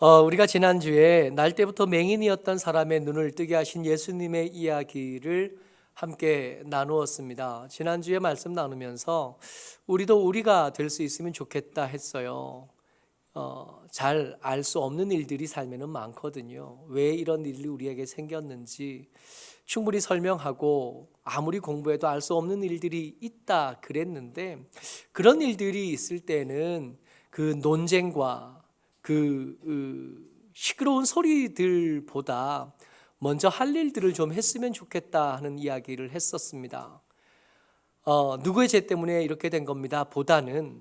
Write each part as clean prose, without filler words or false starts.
우리가 지난주에 날 때부터 맹인이었던 사람의 눈을 뜨게 하신 예수님의 이야기를 함께 나누었습니다. 지난주에 말씀 나누면서 우리도 우리가 될 수 있으면 좋겠다 했어요. 잘 알 수 없는 일들이 삶에는 많거든요. 왜 이런 일이 우리에게 생겼는지 충분히 설명하고 아무리 공부해도 알 수 없는 일들이 있다 그랬는데, 그런 일들이 있을 때는 그 논쟁과 시끄러운 소리들보다 먼저 할 일들을 좀 했으면 좋겠다 하는 이야기를 했었습니다. 누구의 죄 때문에 이렇게 된 겁니다 보다는,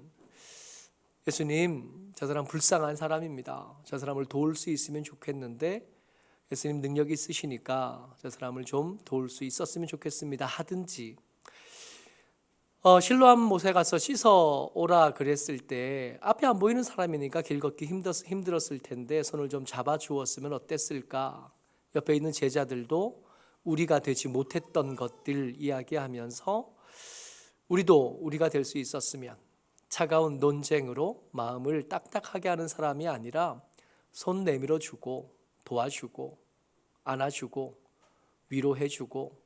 예수님, 저 사람 불쌍한 사람입니다. 저 사람을 도울 수 있으면 좋겠는데 예수님 능력이 있으시니까 저 사람을 좀 도울 수 있었으면 좋겠습니다 하든지, 실로암 못에 가서 씻어 오라 그랬을 때 앞에 안 보이는 사람이니까 길 걷기 힘들었을 텐데 손을 좀 잡아 주었으면 어땠을까. 옆에 있는 제자들도 우리가 되지 못했던 것들 이야기하면서 우리도 우리가 될 수 있었으면, 차가운 논쟁으로 마음을 딱딱하게 하는 사람이 아니라 손 내밀어 주고 도와주고 안아주고 위로해주고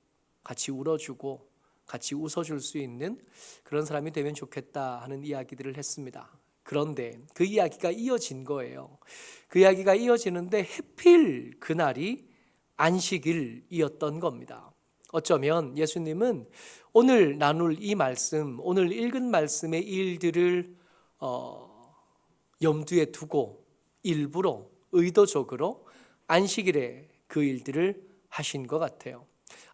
같이 울어주고 같이 웃어줄 수 있는 그런 사람이 되면 좋겠다 하는 이야기들을 했습니다. 그런데 그 이야기가 이어진 거예요. 그 이야기가 이어지는데 해필 그날이 안식일이었던 겁니다. 어쩌면 예수님은 오늘 나눌 이 말씀, 오늘 읽은 말씀의 일들을 염두에 두고 일부러 의도적으로 안식일에 그 일들을 하신 것 같아요.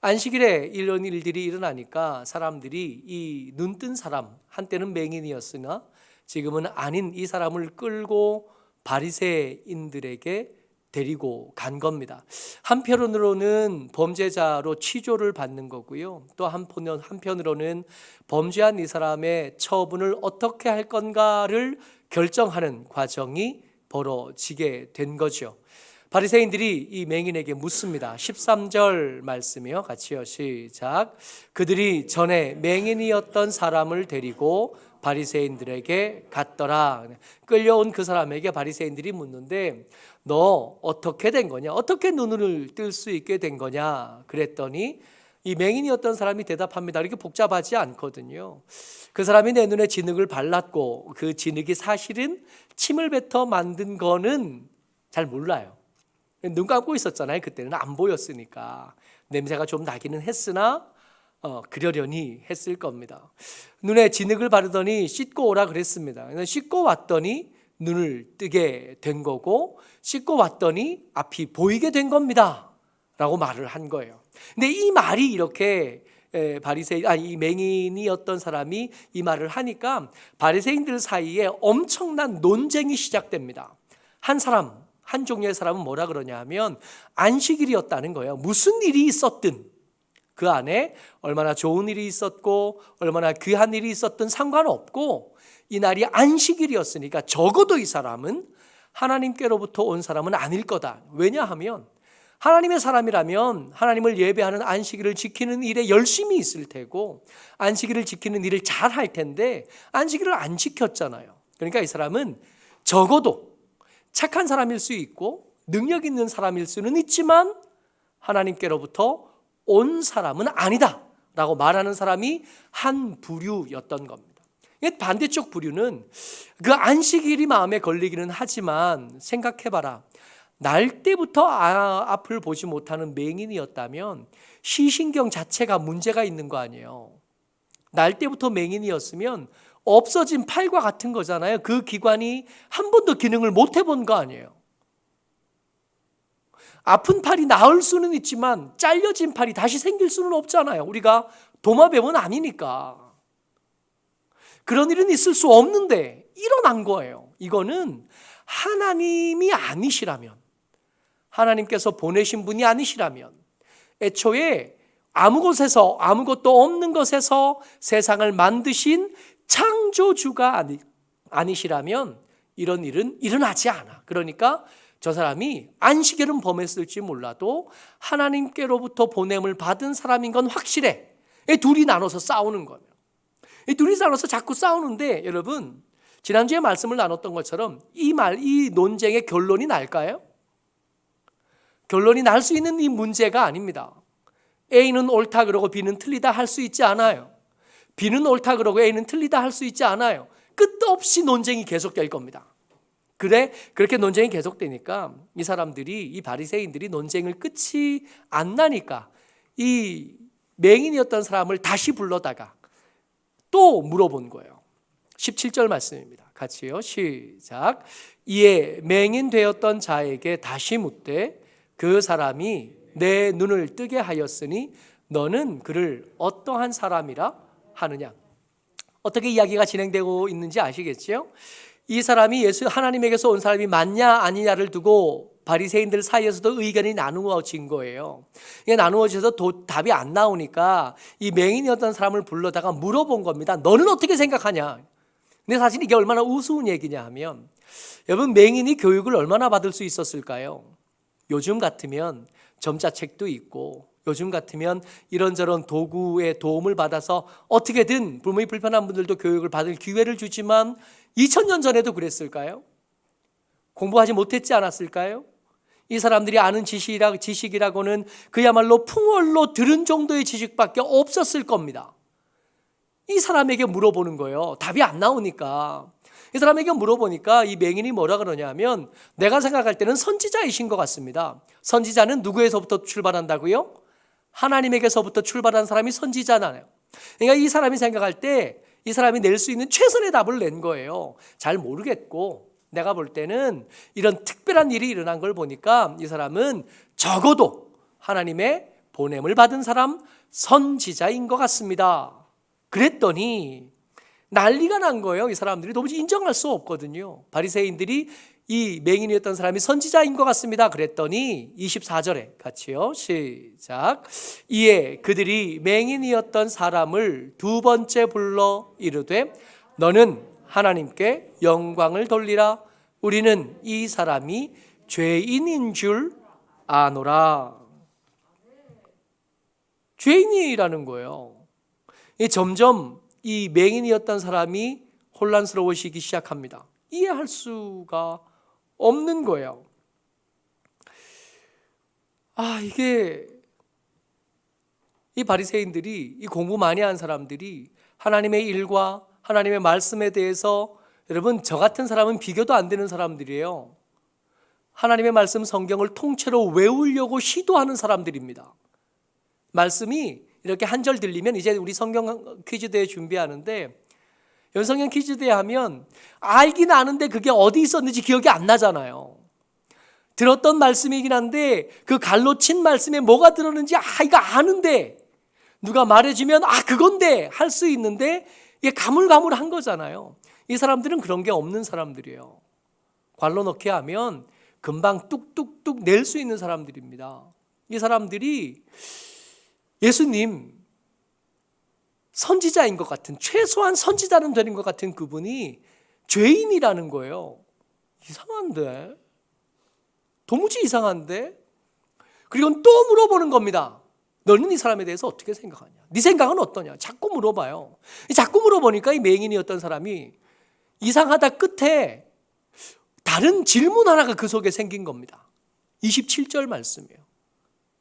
안식일에 이런 일들이 일어나니까 사람들이 이 눈뜬 사람, 한때는 맹인이었으나 지금은 아닌 이 사람을 끌고 바리새인들에게 데리고 간 겁니다. 한편으로는 범죄자로 취조를 받는 거고요, 또 한편으로는 범죄한 이 사람의 처분을 어떻게 할 건가를 결정하는 과정이 벌어지게 된 거죠. 바리새인들이 이 맹인에게 묻습니다. 13절 말씀이요, 같이요, 시작. 그들이 전에 맹인이었던 사람을 데리고 바리새인들에게 갔더라. 끌려온 그 사람에게 바리새인들이 묻는데, 너 어떻게 된 거냐? 어떻게 눈을 뜰 수 있게 된 거냐? 그랬더니 이 맹인이었던 사람이 대답합니다. 이렇게 복잡하지 않거든요. 그 사람이 내 눈에 진흙을 발랐고 그 진흙이 사실은 침을 뱉어 만든 거는 잘 몰라요. 눈 감고 있었잖아요. 그때는 안 보였으니까. 냄새가 좀 나기는 했으나 그러려니 했을 겁니다. 눈에 진흙을 바르더니 씻고 오라 그랬습니다. 씻고 왔더니 눈을 뜨게 된 거고, 씻고 왔더니 앞이 보이게 된 겁니다 라고 말을 한 거예요. 근데 이 말이 이렇게 이 맹인이었던 사람이 이 말을 하니까 바리새인들 사이에 엄청난 논쟁이 시작됩니다. 한 종류의 사람은 뭐라 그러냐 하면 안식일이었다는 거예요. 무슨 일이 있었든 그 안에 얼마나 좋은 일이 있었고 얼마나 귀한 일이 있었든 상관없고 이 날이 안식일이었으니까 적어도 이 사람은 하나님께로부터 온 사람은 아닐 거다. 왜냐하면 하나님의 사람이라면 하나님을 예배하는 안식일을 지키는 일에 열심히 있을 테고 안식일을 지키는 일을 잘 할 텐데 안식일을 안 지켰잖아요. 그러니까 이 사람은 적어도 착한 사람일 수 있고 능력 있는 사람일 수는 있지만 하나님께로부터 온 사람은 아니다 라고 말하는 사람이 한 부류였던 겁니다. 반대쪽 부류는 그 안식일이 마음에 걸리기는 하지만 생각해봐라. 날 때부터 앞을 보지 못하는 맹인이었다면 시신경 자체가 문제가 있는 거 아니에요. 날 때부터 맹인이었으면 없어진 팔과 같은 거잖아요. 그 기관이 한 번도 기능을 못 해본 거 아니에요. 아픈 팔이 나을 수는 있지만 잘려진 팔이 다시 생길 수는 없잖아요. 우리가 도마뱀은 아니니까. 그런 일은 있을 수 없는데 일어난 거예요. 이거는 하나님이 아니시라면, 하나님께서 보내신 분이 아니시라면, 애초에 아무 곳에서 아무것도 없는 것에서 세상을 만드신 창조주가 아니시라면 이런 일은 일어나지 않아. 그러니까 저 사람이 안식일은 범했을지 몰라도 하나님께로부터 보냄을 받은 사람인 건 확실해. 둘이 나눠서 싸우는 거예요. 둘이 나눠서 자꾸 싸우는데 여러분, 지난주에 말씀을 나눴던 것처럼 이 논쟁의 결론이 날까요? 결론이 날 수 있는 이 문제가 아닙니다. A는 옳다 그러고 B는 틀리다 할 수 있지 않아요. B는 옳다 그러고 A는 틀리다 할 수 있지 않아요. 끝도 없이 논쟁이 계속될 겁니다. 그렇게 논쟁이 계속되니까 이 사람들이, 이 바리새인들이 논쟁을 끝이 안 나니까 이 맹인이었던 사람을 다시 불러다가 또 물어본 거예요. 17절 말씀입니다. 같이요. 시작. 이에 맹인 되었던 자에게 다시 묻되 그 사람이 내 눈을 뜨게 하였으니 너는 그를 어떠한 사람이라 하느냐. 어떻게 이야기가 진행되고 있는지 아시겠지요? 이 사람이 하나님에게서 온 사람이 맞냐 아니냐를 두고 바리새인들 사이에서도 의견이 나누어진 거예요. 이게 나누어져서 답이 안 나오니까 이 맹인이었던 사람을 불러다가 물어본 겁니다. 너는 어떻게 생각하냐? 근데 사실 이게 얼마나 우스운 얘기냐 하면, 여러분, 맹인이 교육을 얼마나 받을 수 있었을까요? 요즘 같으면 점자책도 있고, 요즘 같으면 이런저런 도구의 도움을 받아서 어떻게든 몸이 불편한 분들도 교육을 받을 기회를 주지만 2000년 전에도 그랬을까요? 공부하지 못했지 않았을까요? 이 사람들이 아는 지식이라고는 그야말로 풍월로 들은 정도의 지식밖에 없었을 겁니다. 이 사람에게 물어보는 거예요. 답이 안 나오니까. 이 사람에게 물어보니까 이 맹인이 뭐라 그러냐면, 내가 생각할 때는 선지자이신 것 같습니다. 선지자는 누구에서부터 출발한다고요? 하나님에게서부터 출발한 사람이 선지자잖아요. 그러니까 이 사람이 생각할 때 이 사람이 낼 수 있는 최선의 답을 낸 거예요. 잘 모르겠고, 내가 볼 때는 이런 특별한 일이 일어난 걸 보니까 이 사람은 적어도 하나님의 보냄을 받은 사람, 선지자인 것 같습니다. 그랬더니 난리가 난 거예요. 이 사람들이 도무지 인정할 수 없거든요. 바리새인들이 이 맹인이었던 사람이 선지자인 것 같습니다. 그랬더니 24절에 같이요. 시작. 이에 그들이 맹인이었던 사람을 두 번째 불러 이르되 너는 하나님께 영광을 돌리라. 우리는 이 사람이 죄인인 줄 아노라. 죄인이라는 거예요. 점점 이 맹인이었던 사람이 혼란스러워지기 시작합니다. 이해할 수가 없는 거예요. 이게 이 바리새인들이, 이 공부 많이 한 사람들이 하나님의 일과 하나님의 말씀에 대해서, 여러분, 저 같은 사람은 비교도 안 되는 사람들이에요. 하나님의 말씀 성경을 통째로 외우려고 시도하는 사람들입니다. 말씀이 이렇게 한 절 들리면, 이제 우리 성경 퀴즈 대회 준비하는데, 성경 퀴즈 대회 하면 알긴 아는데 그게 어디 있었는지 기억이 안 나잖아요. 들었던 말씀이긴 한데 그 갈로친 말씀에 뭐가 들었는지 이거 아는데, 누가 말해주면 그건데 할 수 있는데 이게 가물가물한 거잖아요. 이 사람들은 그런 게 없는 사람들이에요. 관로 넣게 하면 금방 뚝뚝뚝 낼 수 있는 사람들입니다. 이 사람들이 예수님, 선지자인 것 같은, 최소한 선지자는 되는 것 같은 그분이 죄인이라는 거예요. 이상한데? 도무지 이상한데? 그리고 또 물어보는 겁니다. 너는 이 사람에 대해서 어떻게 생각하냐? 네 생각은 어떠냐? 자꾸 물어봐요. 자꾸 물어보니까 이 맹인이었던 사람이 이상하다 끝에 다른 질문 하나가 그 속에 생긴 겁니다. 27절 말씀이에요.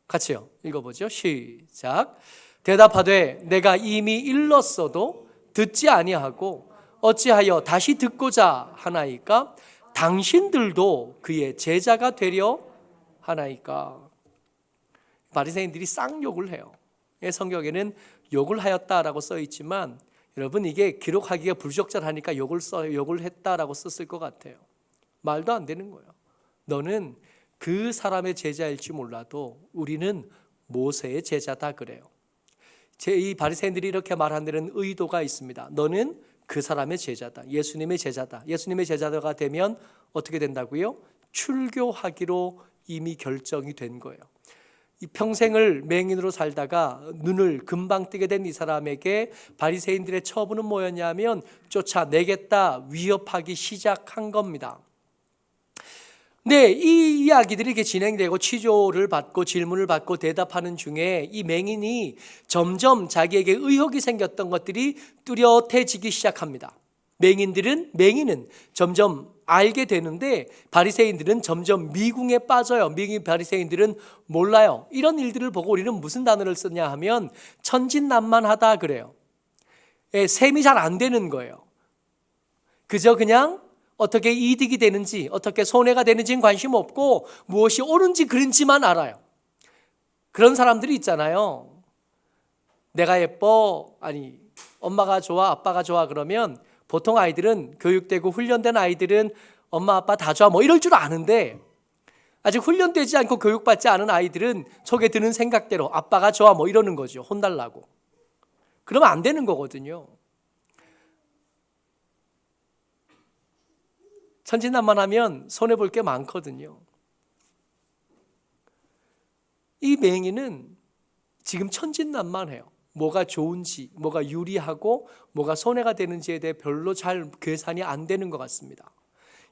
같이요. 읽어보죠. 시작. 대답하되 내가 이미 일렀어도 듣지 아니하고 어찌하여 다시 듣고자 하나이까? 당신들도 그의 제자가 되려 하나이까? 바리새인들이 쌍욕을 해요. 성경에는 욕을 하였다라고 써 있지만, 여러분, 이게 기록하기가 불적절하니까 욕을 했다라고 썼을 것 같아요. 말도 안 되는 거예요. 너는 그 사람의 제자일지 몰라도 우리는 모세의 제자다 그래요. 이 바리새인들이 이렇게 말한 데는 의도가 있습니다. 너는 그 사람의 제자다. 예수님의 제자다. 예수님의 제자가 되면 어떻게 된다고요? 출교하기로 이미 결정이 된 거예요. 이 평생을 맹인으로 살다가 눈을 금방 뜨게 된 이 사람에게 바리새인들의 처분은 뭐였냐면 쫓아내겠다, 위협하기 시작한 겁니다. 네, 이 이야기들이 이렇게 진행되고 취조를 받고 질문을 받고 대답하는 중에 이 맹인이 점점 자기에게 의혹이 생겼던 것들이 뚜렷해지기 시작합니다. 맹인은 점점 알게 되는데 바리새인들은 점점 미궁에 빠져요. 바리새인들은 몰라요. 이런 일들을 보고 우리는 무슨 단어를 쓰냐 하면 천진난만하다 그래요. 셈이 잘 안 되는 거예요. 그저 그냥 어떻게 이득이 되는지, 어떻게 손해가 되는지는 관심 없고 무엇이 옳은지 그른지만 알아요. 그런 사람들이 있잖아요. 내가 예뻐, 아니 엄마가 좋아, 아빠가 좋아 그러면 보통 아이들은 교육되고 훈련된 아이들은 엄마 아빠 다 좋아 뭐 이럴 줄 아는데 아직 훈련되지 않고 교육받지 않은 아이들은 속에 드는 생각대로 아빠가 좋아 뭐 이러는 거죠. 혼달라고. 그러면 안 되는 거거든요. 천진난만하면 손해볼 게 많거든요. 이 맹인은 지금 천진난만해요. 뭐가 좋은지, 뭐가 유리하고 뭐가 손해가 되는지에 대해 별로 잘 계산이 안 되는 것 같습니다.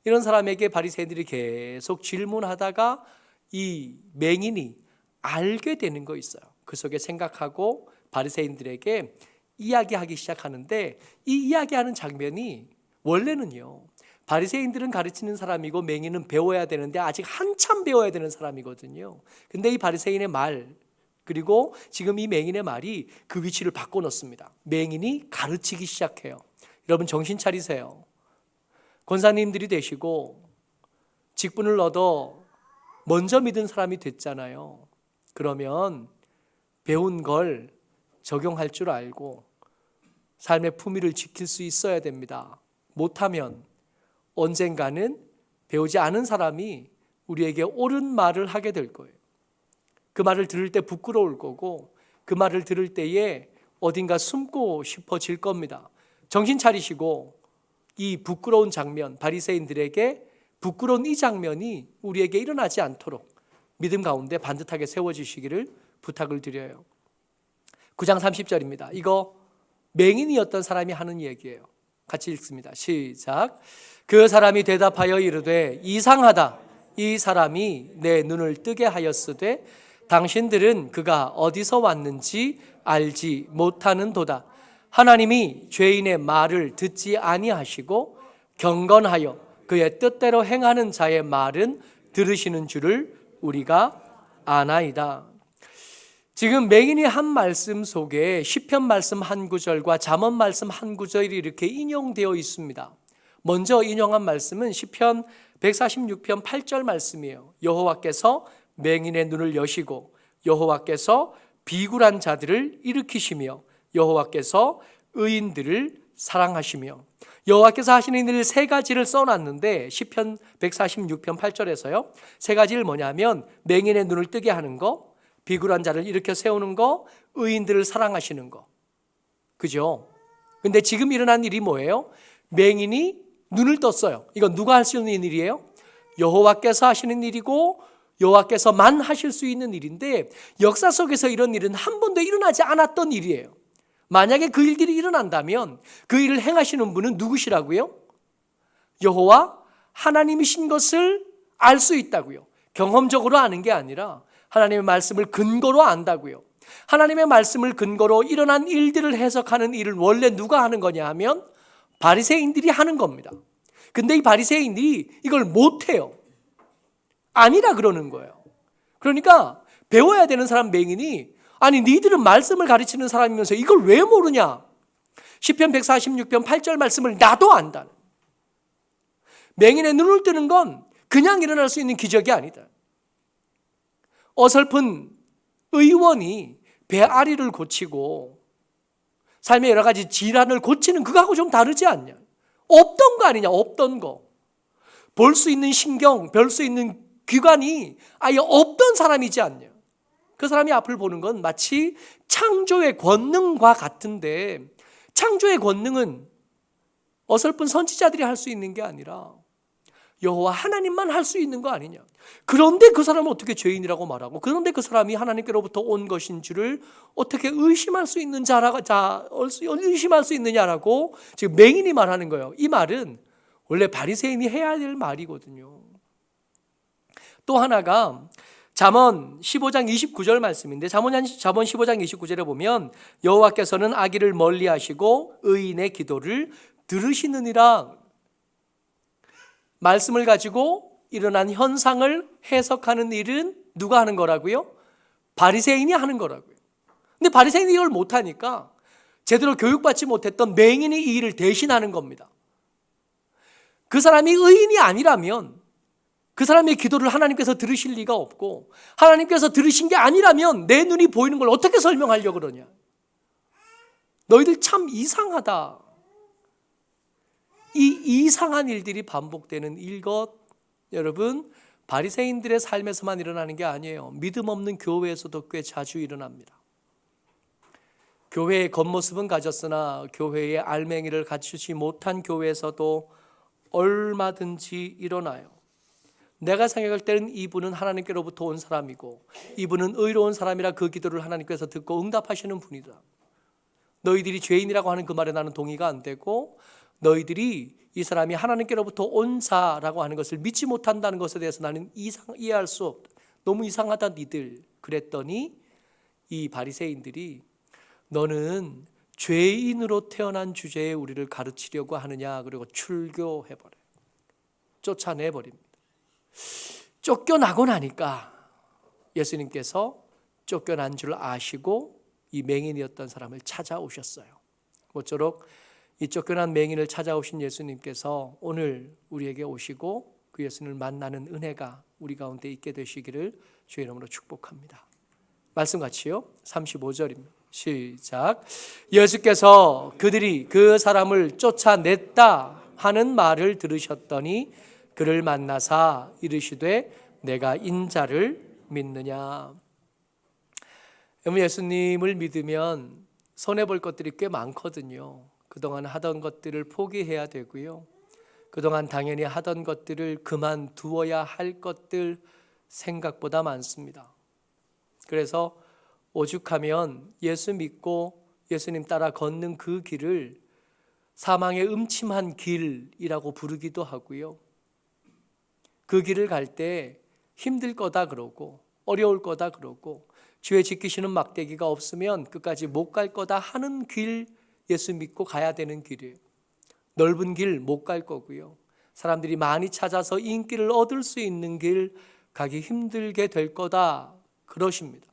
이런 사람에게 바리새인들이 계속 질문하다가 이 맹인이 알게 되는 거 있어요. 그 속에 생각하고 바리새인들에게 이야기하기 시작하는데 이 이야기하는 장면이 원래는요. 바리새인들은 가르치는 사람이고 맹인은 배워야 되는데 아직 한참 배워야 되는 사람이거든요. 근데 이 바리새인의 말 그리고 지금 이 맹인의 말이 그 위치를 바꿔놓습니다. 맹인이 가르치기 시작해요. 여러분 정신 차리세요. 권사님들이 되시고 직분을 얻어 먼저 믿은 사람이 됐잖아요. 그러면 배운 걸 적용할 줄 알고 삶의 품위를 지킬 수 있어야 됩니다. 못하면 언젠가는 배우지 않은 사람이 우리에게 옳은 말을 하게 될 거예요. 그 말을 들을 때 부끄러울 거고 그 말을 들을 때에 어딘가 숨고 싶어질 겁니다. 정신 차리시고 이 부끄러운 장면, 바리새인들에게 부끄러운 이 장면이 우리에게 일어나지 않도록 믿음 가운데 반듯하게 세워주시기를 부탁을 드려요. 9장 30절입니다. 이거 맹인이었던 사람이 하는 얘기예요. 같이 읽습니다. 시작. 그 사람이 대답하여 이르되 이상하다. 이 사람이 내 눈을 뜨게 하였으되 당신들은 그가 어디서 왔는지 알지 못하는도다. 하나님이 죄인의 말을 듣지 아니하시고 경건하여 그의 뜻대로 행하는 자의 말은 들으시는 줄을 우리가 아나이다. 지금 맹인이 한 말씀 속에 시편 말씀 한 구절과 잠언 말씀 한 구절이 이렇게 인용되어 있습니다. 먼저 인용한 말씀은 시편 146편 8절 말씀이에요. 여호와께서 맹인의 눈을 여시고 여호와께서 비굴한 자들을 일으키시며 여호와께서 의인들을 사랑하시며 여호와께서 하시는 일 세 가지를 써놨는데 시편 146편 8절에서요. 세 가지를 뭐냐면 맹인의 눈을 뜨게 하는 거, 비굴한 자를 일으켜 세우는 거, 의인들을 사랑하시는 거. 그죠? 근데 지금 일어난 일이 뭐예요? 맹인이 눈을 떴어요. 이건 누가 할 수 있는 일이에요? 여호와께서 하시는 일이고 여호와께서만 하실 수 있는 일인데 역사 속에서 이런 일은 한 번도 일어나지 않았던 일이에요. 만약에 그 일들이 일어난다면 그 일을 행하시는 분은 누구시라고요? 여호와 하나님이신 것을 알 수 있다고요. 경험적으로 아는 게 아니라 하나님의 말씀을 근거로 안다고요. 하나님의 말씀을 근거로 일어난 일들을 해석하는 일을 원래 누가 하는 거냐 하면 바리새인들이 하는 겁니다. 근데 이 바리새인들이 이걸 못해요. 아니라 그러는 거예요. 그러니까 배워야 되는 사람 맹인이 아니 니들은 말씀을 가르치는 사람이면서 이걸 왜 모르냐? 시편 146편 8절 말씀을 나도 안다. 맹인의 눈을 뜨는 건 그냥 일어날 수 있는 기적이 아니다. 어설픈 의원이 배앓이를 고치고 삶의 여러 가지 질환을 고치는 그거하고 좀 다르지 않냐? 없던 거 아니냐? 없던 거. 볼 수 있는 신경, 별 수 있는 기관이 아예 없던 사람이지 않냐? 그 사람이 앞을 보는 건 마치 창조의 권능과 같은데 창조의 권능은 어설픈 선지자들이 할 수 있는 게 아니라 여호와 하나님만 할 수 있는 거 아니냐. 그런데 그 사람은 어떻게 죄인이라고 말하고 그런데 그 사람이 하나님께로부터 온 것인 줄을 어떻게 의심할 수 있느냐라고 지금 맹인이 말하는 거예요. 이 말은 원래 바리새인이 해야 될 말이거든요. 또 하나가 잠언 15장 29절 말씀인데 잠언 15장 29절에 보면 여호와께서는 악의를 멀리하시고 의인의 기도를 들으시느니라. 말씀을 가지고 일어난 현상을 해석하는 일은 누가 하는 거라고요? 바리새인이 하는 거라고요. 근데 바리새인이 이걸 못하니까 제대로 교육받지 못했던 맹인이 이 일을 대신하는 겁니다. 그 사람이 의인이 아니라면 그 사람의 기도를 하나님께서 들으실 리가 없고, 하나님께서 들으신 게 아니라면 내 눈이 보이는 걸 어떻게 설명하려고 그러냐. 너희들 참 이상하다. 이 이상한 일들이 반복되는 일것, 여러분, 바리새인들의 삶에서만 일어나는 게 아니에요. 믿음 없는 교회에서도 꽤 자주 일어납니다. 교회의 겉모습은 가졌으나 교회의 알맹이를 갖추지 못한 교회에서도 얼마든지 일어나요. 내가 생각할 때는 이분은 하나님께로부터 온 사람이고 이분은 의로운 사람이라 그 기도를 하나님께서 듣고 응답하시는 분이다. 너희들이 죄인이라고 하는 그 말에 나는 동의가 안 되고, 너희들이 이 사람이 하나님께로부터 온 자라고 하는 것을 믿지 못한다는 것에 대해서 나는 이해할 수 없다. 너무 이상하다 니들. 그랬더니 이 바리새인들이 너는 죄인으로 태어난 주제에 우리를 가르치려고 하느냐, 그리고 출교해버려요. 쫓아내버립니다. 쫓겨나고 나니까 예수님께서 쫓겨난 줄 아시고 이 맹인이었던 사람을 찾아오셨어요. 모쪼록 이 쫓겨난 맹인을 찾아오신 예수님께서 오늘 우리에게 오시고 그 예수님을 만나는 은혜가 우리 가운데 있게 되시기를 주의 이름으로 축복합니다. 말씀 같이요. 35절입니다. 시작. 예수께서 그들이 그 사람을 쫓아냈다 하는 말을 들으셨더니 그를 만나사 이르시되 내가 인자를 믿느냐. 여러분, 예수님을 믿으면 손해볼 것들이 꽤 많거든요. 그동안 하던 것들을 포기해야 되고요. 그동안 당연히 하던 것들을 그만두어야 할 것들 생각보다 많습니다. 그래서 오죽하면 예수 믿고 예수님 따라 걷는 그 길을 사망의 음침한 길이라고 부르기도 하고요. 그 길을 갈 때 힘들 거다 그러고 어려울 거다 그러고 주의 지키시는 막대기가 없으면 끝까지 못 갈 거다 하는 길, 예수 믿고 가야 되는 길이에요. 넓은 길 못 갈 거고요. 사람들이 많이 찾아서 인기를 얻을 수 있는 길 가기 힘들게 될 거다 그러십니다.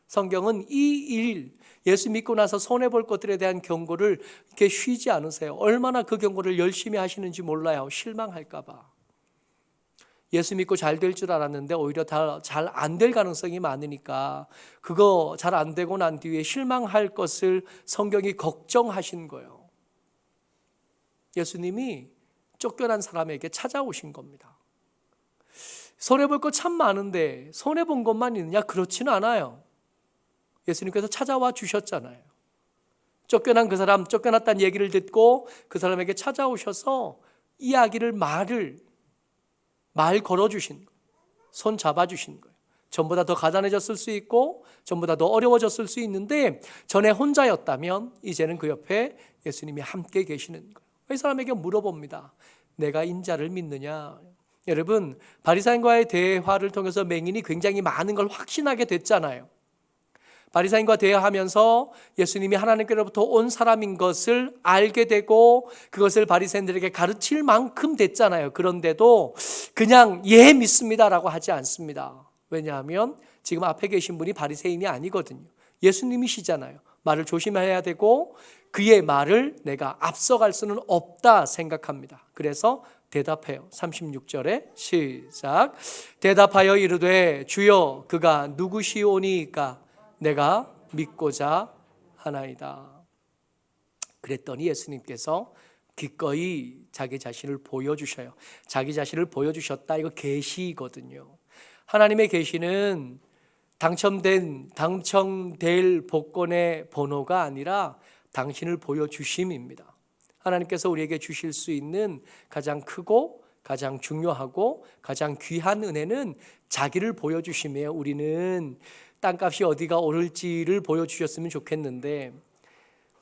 성경은 이 일, 예수 믿고 나서 손해볼 것들에 대한 경고를 이렇게 쉬지 않으세요. 얼마나 그 경고를 열심히 하시는지 몰라요. 실망할까 봐. 예수 믿고 잘 될 줄 알았는데 오히려 다 잘 안 될 가능성이 많으니까 그거 잘 안 되고 난 뒤에 실망할 것을 성경이 걱정하신 거예요. 예수님이 쫓겨난 사람에게 찾아오신 겁니다. 손해볼 거 참 많은데 손해본 것만 있느냐? 그렇지는 않아요. 예수님께서 찾아와 주셨잖아요. 쫓겨난 그 사람, 쫓겨났다는 얘기를 듣고 그 사람에게 찾아오셔서 이야기를 말 걸어주신 거예요. 손 잡아주신 거예요. 전보다 더 가난해졌을 수 있고 전보다 더 어려워졌을 수 있는데 전에 혼자였다면 이제는 그 옆에 예수님이 함께 계시는 거예요. 이 사람에게 물어봅니다. 내가 인자를 믿느냐? 여러분, 바리새인과의 대화를 통해서 맹인이 굉장히 많은 걸 확신하게 됐잖아요. 바리새인과 대화하면서 예수님이 하나님께로부터 온 사람인 것을 알게 되고 그것을 바리새인들에게 가르칠 만큼 됐잖아요. 그런데도 그냥 예 믿습니다라고 하지 않습니다. 왜냐하면 지금 앞에 계신 분이 바리새인이 아니거든요. 예수님이시잖아요. 말을 조심해야 되고 그의 말을 내가 앞서갈 수는 없다 생각합니다. 그래서 대답해요. 36절에 시작. 대답하여 이르되 주여 그가 누구시오니까 내가 믿고자 하나이다. 그랬더니 예수님께서 기꺼이 자기 자신을 보여주셔요. 자기 자신을 보여주셨다. 이거 계시거든요. 하나님의 계시는 당첨될 복권의 번호가 아니라 당신을 보여주심입니다. 하나님께서 우리에게 주실 수 있는 가장 크고 가장 중요하고 가장 귀한 은혜는 자기를 보여주심이에요. 우리는 땅값이 어디가 오를지를 보여주셨으면 좋겠는데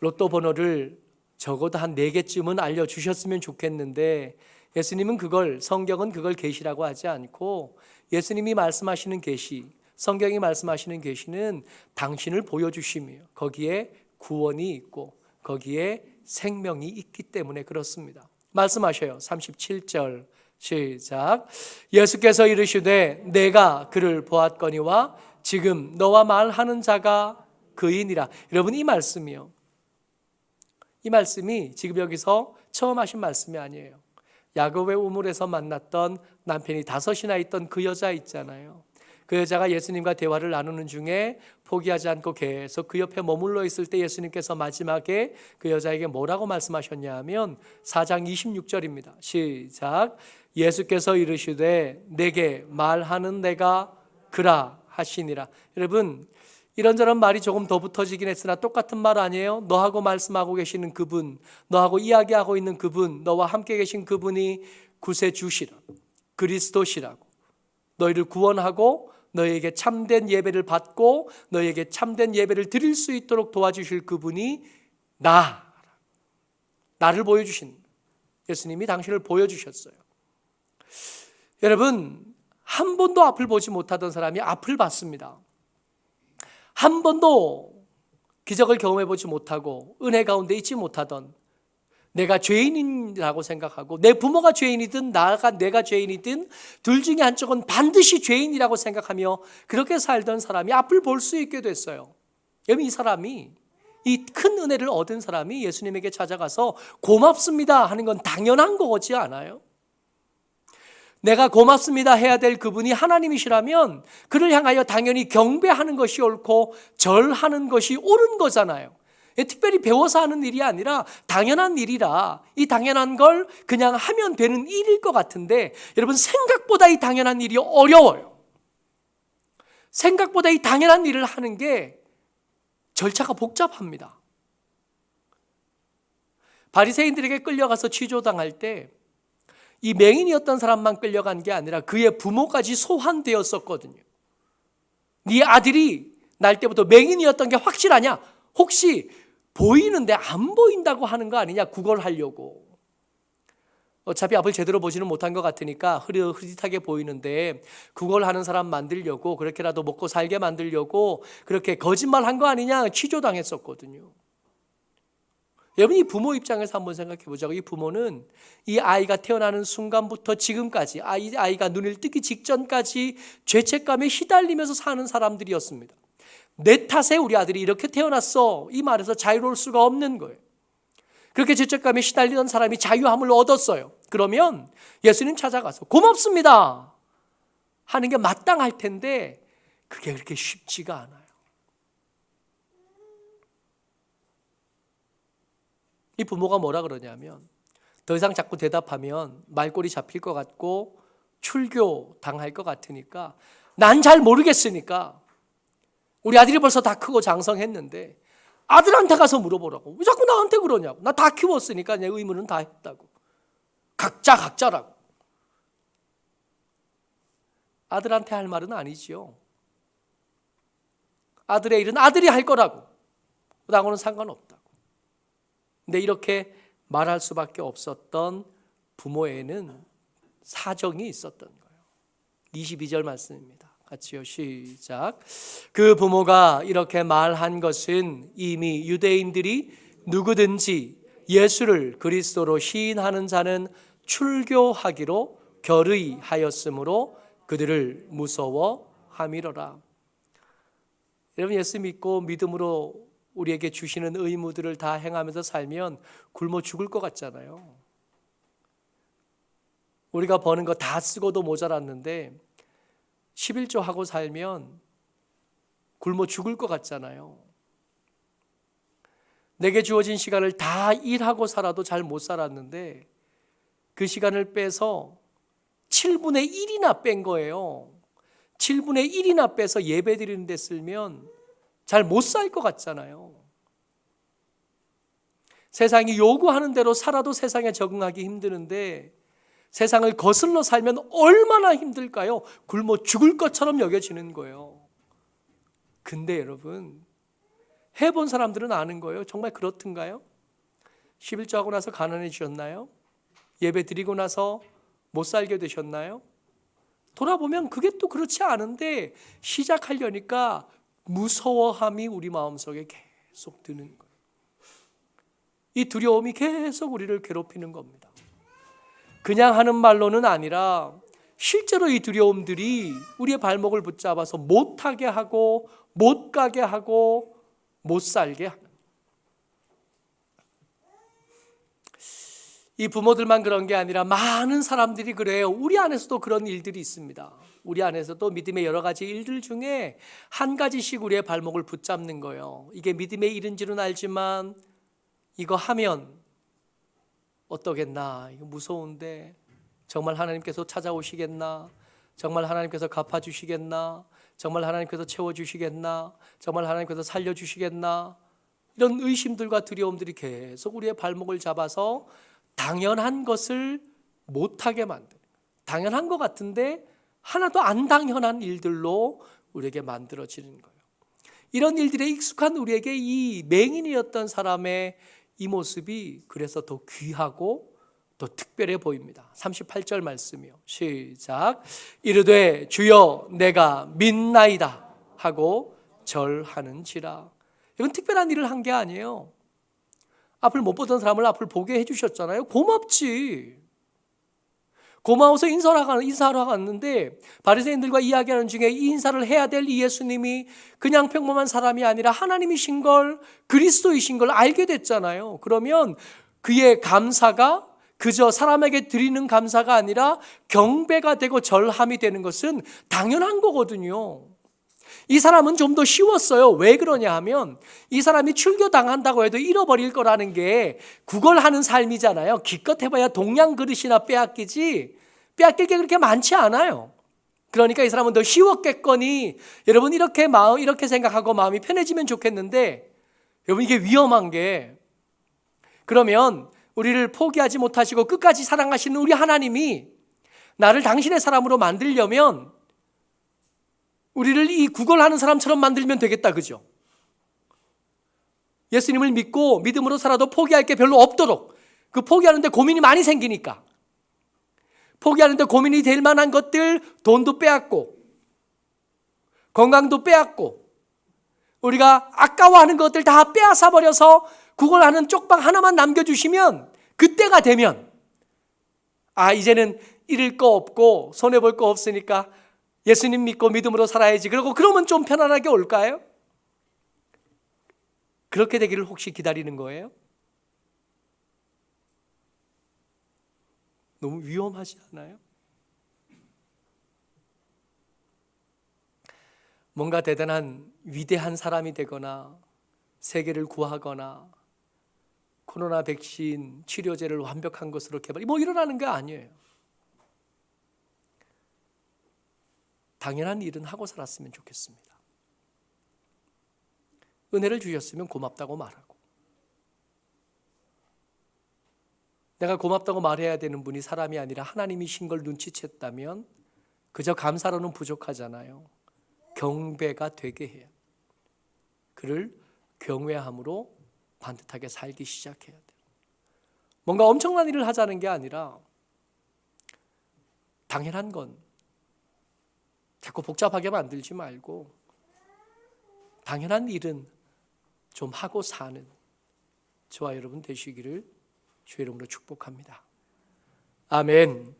로또 번호를 적어도 한 4개쯤은 알려주셨으면 좋겠는데 예수님은 성경은 그걸 계시라고 하지 않고 예수님이 말씀하시는 계시, 성경이 말씀하시는 계시는 당신을 보여주심이에요. 거기에 구원이 있고 거기에 생명이 있기 때문에 그렇습니다. 말씀하셔요. 37절 시작. 예수께서 이르시되 내가 그를 보았거니와 지금 너와 말하는 자가 그이니라. 여러분, 이 말씀이요, 이 말씀이 지금 여기서 처음 하신 말씀이 아니에요. 야곱의 우물에서 만났던 남편이 5이나 있던 그 여자 있잖아요. 그 여자가 예수님과 대화를 나누는 중에 포기하지 않고 계속 그 옆에 머물러 있을 때 예수님께서 마지막에 그 여자에게 뭐라고 말씀하셨냐 하면 4장 26절입니다. 시작. 예수께서 이르시되 내게 말하는 내가 그라 하시니라. 여러분, 이런저런 말이 조금 더 붙어지긴 했으나 똑같은 말 아니에요? 너하고 말씀하고 계시는 그분, 너하고 이야기하고 있는 그분, 너와 함께 계신 그분이 구세주시라, 그리스도시라고, 너희를 구원하고 너희에게 참된 예배를 받고 너희에게 참된 예배를 드릴 수 있도록 도와주실 그분이 나를 보여주신, 예수님이 당신을 보여주셨어요. 여러분, 한 번도 앞을 보지 못하던 사람이 앞을 봤습니다. 한 번도 기적을 경험해 보지 못하고 은혜 가운데 있지 못하던, 내가 죄인이라고 생각하고 내 부모가 죄인이든 내가 죄인이든 둘 중에 한쪽은 반드시 죄인이라고 생각하며 그렇게 살던 사람이 앞을 볼 수 있게 됐어요. 여러분, 이 사람이, 이 큰 은혜를 얻은 사람이 예수님에게 찾아가서 고맙습니다 하는 건 당연한 거지 않아요? 내가 고맙습니다 해야 될 그분이 하나님이시라면 그를 향하여 당연히 경배하는 것이 옳고 절하는 것이 옳은 거잖아요. 특별히 배워서 하는 일이 아니라 당연한 일이라 이 당연한 걸 그냥 하면 되는 일일 것 같은데, 여러분, 생각보다 이 당연한 일이 어려워요. 생각보다 이 당연한 일을 하는 게 절차가 복잡합니다. 바리새인들에게 끌려가서 취조당할 때 이 맹인이었던 사람만 끌려간 게 아니라 그의 부모까지 소환되었었거든요. 네 아들이 날 때부터 맹인이었던 게 확실하냐? 혹시 보이는데 안 보인다고 하는 거 아니냐? 구걸하려고. 어차피 앞을 제대로 보지는 못한 것 같으니까 흐릿하게 보이는데 구걸하는 사람 만들려고, 그렇게라도 먹고 살게 만들려고 그렇게 거짓말한 거 아니냐? 취조당했었거든요. 여러분, 이 부모 입장에서 한번 생각해 보자고. 이 부모는 이 아이가 태어나는 순간부터 지금까지, 아이가 눈을 뜨기 직전까지 죄책감에 휘달리면서 사는 사람들이었습니다. 내 탓에 우리 아들이 이렇게 태어났어, 이 말에서 자유로울 수가 없는 거예요. 그렇게 죄책감에 시달리던 사람이 자유함을 얻었어요. 그러면 예수님 찾아가서 고맙습니다 하는 게 마땅할 텐데 그게 그렇게 쉽지가 않아요. 이 부모가 뭐라 그러냐면, 더 이상 자꾸 대답하면 말꼬리 잡힐 것 같고 출교 당할 것 같으니까 난 잘 모르겠으니까, 우리 아들이 벌써 다 크고 장성했는데 아들한테 가서 물어보라고. 왜 자꾸 나한테 그러냐고. 나 다 키웠으니까 내 의무는 다 했다고. 각자라고. 아들한테 할 말은 아니지요. 아들의 일은 아들이 할 거라고. 나하고는 상관없다고. 근데 이렇게 말할 수밖에 없었던 부모에는 사정이 있었던 거예요. 22절 말씀입니다. 같이요, 시작. 그 부모가 이렇게 말한 것은 이미 유대인들이 누구든지 예수를 그리스도로 시인하는 자는 출교하기로 결의하였으므로 그들을 무서워함이로라. 여러분, 예수 믿고 믿음으로 우리에게 주시는 의무들을 다 행하면서 살면 굶어 죽을 것 같잖아요. 우리가 버는 거 다 쓰고도 모자랐는데 11조 하고 살면 굶어 죽을 것 같잖아요. 내게 주어진 시간을 다 일하고 살아도 잘 못 살았는데 그 시간을 빼서 7분의 1이나 뺀 거예요. 7분의 1이나 빼서 예배 드리는 데 쓰면 잘 못 살 것 같잖아요. 세상이 요구하는 대로 살아도 세상에 적응하기 힘드는데 세상을 거슬러 살면 얼마나 힘들까요? 굶어 죽을 것처럼 여겨지는 거예요. 근데 여러분, 해본 사람들은 아는 거예요. 정말 그렇던가요? 11조 하고 나서 가난해지셨나요? 예배 드리고 나서 못 살게 되셨나요? 돌아보면 그게 또 그렇지 않은데 시작하려니까 무서워함이 우리 마음속에 계속 드는 거예요. 이 두려움이 계속 우리를 괴롭히는 겁니다. 그냥 하는 말로는 아니라 실제로 이 두려움들이 우리의 발목을 붙잡아서 못하게 하고 못 가게 하고 못 살게 하는, 이 부모들만 그런 게 아니라 많은 사람들이 그래요. 우리 안에서도 그런 일들이 있습니다. 우리 안에서도 믿음의 여러 가지 일들 중에 한 가지씩 우리의 발목을 붙잡는 거예요. 이게 믿음의 일인지는 알지만 이거 하면 어떠겠나, 이거 무서운데 정말 하나님께서 찾아오시겠나, 정말 하나님께서 갚아주시겠나, 정말 하나님께서 채워주시겠나, 정말 하나님께서 살려주시겠나, 이런 의심들과 두려움들이 계속 우리의 발목을 잡아서 당연한 것을 못하게 만드는, 당연한 것 같은데 하나도 안 당연한 일들로 우리에게 만들어지는 거예요. 이런 일들에 익숙한 우리에게 이 맹인이었던 사람의 이 모습이 그래서 더 귀하고 더 특별해 보입니다. 38절 말씀이요. 시작. 이르되 주여 내가 믿나이다 하고 절하는지라. 이건 특별한 일을 한 게 아니에요. 앞을 못 보던 사람을 앞을 보게 해주셨잖아요. 고맙지. 고마워서 인사하러 갔는데 바리새인들과 이야기하는 중에 이 인사를 해야 될 이 예수님이 그냥 평범한 사람이 아니라 하나님이신 걸, 그리스도이신 걸 알게 됐잖아요. 그러면 그의 감사가 그저 사람에게 드리는 감사가 아니라 경배가 되고 절함이 되는 것은 당연한 거거든요. 이 사람은 좀 더 쉬웠어요. 왜 그러냐 하면 이 사람이 출교당한다고 해도 잃어버릴 거라는 게 구걸하는 삶이잖아요. 기껏 해봐야 동양 그릇이나 빼앗기지 빼앗길 게 그렇게 많지 않아요. 그러니까 이 사람은 더 쉬웠겠거니 여러분 이렇게 생각하고 마음이 편해지면 좋겠는데, 여러분 이게 위험한 게, 그러면 우리를 포기하지 못하시고 끝까지 사랑하시는 우리 하나님이 나를 당신의 사람으로 만들려면 우리를 이 구걸하는 사람처럼 만들면 되겠다, 그죠? 예수님을 믿고 믿음으로 살아도 포기할 게 별로 없도록, 그 포기하는데 고민이 많이 생기니까 포기하는데 고민이 될 만한 것들, 돈도 빼앗고 건강도 빼앗고 우리가 아까워하는 것들 다 빼앗아 버려서 구걸하는 쪽방 하나만 남겨주시면, 그때가 되면 이제는 잃을 거 없고 손해볼 거 없으니까 예수님 믿고 믿음으로 살아야지, 그러면 좀 편안하게 올까요? 그렇게 되기를 혹시 기다리는 거예요? 너무 위험하지 않아요? 뭔가 대단한 위대한 사람이 되거나 세계를 구하거나 코로나 백신 치료제를 완벽한 것으로 개발, 일어나는 게 아니에요. 당연한 일은 하고 살았으면 좋겠습니다. 은혜를 주셨으면 고맙다고 말하고, 내가 고맙다고 말해야 되는 분이 사람이 아니라 하나님이신 걸 눈치챘다면 그저 감사로는 부족하잖아요. 경배가 되게 해야, 그를 경외함으로 반듯하게 살기 시작해야 돼요. 뭔가 엄청난 일을 하자는 게 아니라 당연한 건 자꾸 복잡하게 만들지 말고 당연한 일은 좀 하고 사는 저와 여러분 되시기를 주의 이름으로 축복합니다. 아멘.